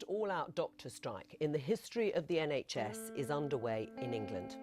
first all-out doctor strike in the history of the NHS is underway in England.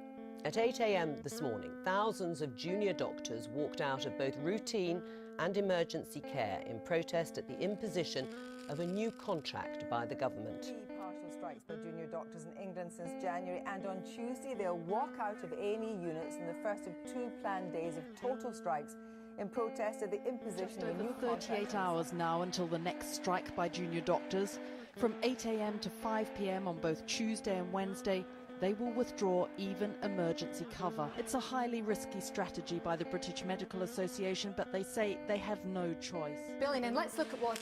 At 8 a.m. this morning, thousands of junior doctors walked out of both routine and emergency care in protest at the imposition of a new contract by the government. Partial strikes by junior doctors in England since January, and on Tuesday they'll walk out of A&E units in the first of 2 planned days of total strikes in protest at the imposition of a new contract. 38 hours now until the next strike by junior doctors. From 8 a.m. to 5 p.m. on both Tuesday and Wednesday, they will withdraw even emergency cover. It's a highly risky strategy by the British Medical Association, but they say they have no choice. Billion, and let's look at what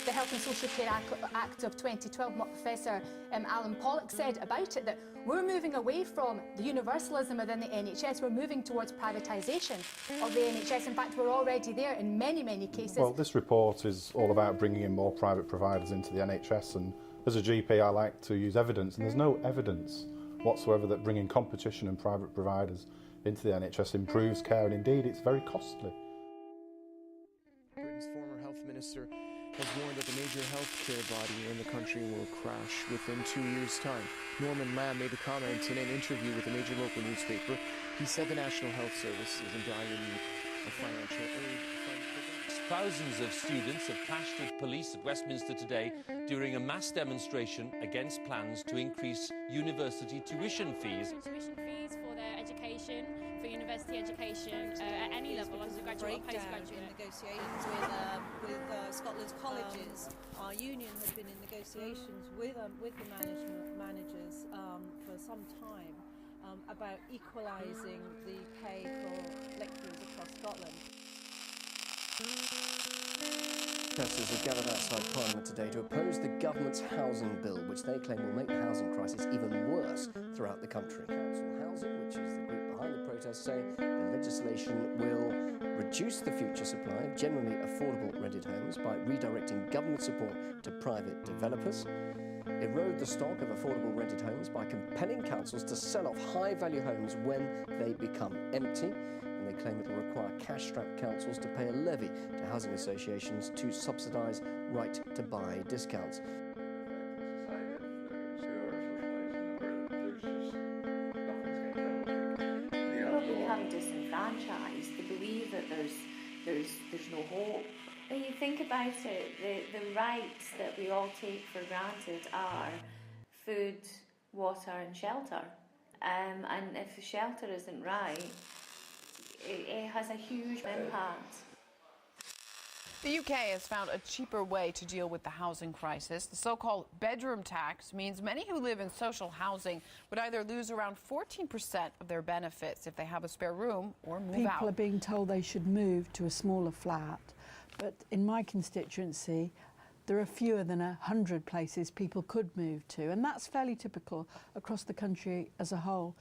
the Health and Social Care Act of 2012, what Professor Alan Pollock said about it, that we're moving away from the universalism within the NHS, we're moving towards privatisation of the NHS. In fact, we're already there in many, many cases. Well, this report is all about bringing in more private providers into the NHS, and as a GP I like to use evidence, and there's no evidence whatsoever that bringing competition and private providers into the NHS improves care, and indeed it's very costly. Britain's former health minister has warned that the major healthcare body in the country will crash within 2 years' time. Norman Lamb made the comment in an interview with a major local newspaper. He said the National Health Service is in dire need of financial aid. Thousands of students have clashed with police at Westminster today during a mass demonstration against plans to increase university tuition fees. Tuition fees for their education, for university education at any level, undergraduate or postgraduate. In negotiations with Scotland's colleges, our union has been in negotiations with the managers for some time about equalising the pay for lecturers across Scotland. Protesters have gathered outside Parliament today to oppose the government's housing bill, which they claim will make the housing crisis even worse throughout the country. Council Housing, which is the group behind the protest, say the legislation will reduce the future supply of generally affordable rented homes by redirecting government support to private developers, erode the stock of affordable rented homes by compelling councils to sell off high-value homes when they become empty. They claim it will require cash-strapped councils to pay a levy to housing associations to subsidise right-to-buy discounts. People become disenfranchised. They believe that there's no hope. When you think about it, the rights that we all take for granted are food, water and shelter. And if the shelter isn't right, it has a huge impact. The UK has found a cheaper way to deal with the housing crisis. The so-called bedroom tax means many who live in social housing would either lose around 14% of their benefits if they have a spare room or move out. People are being told they should move to a smaller flat, but in my constituency there are fewer than 100 places people could move to, and that's fairly typical across the country as a whole.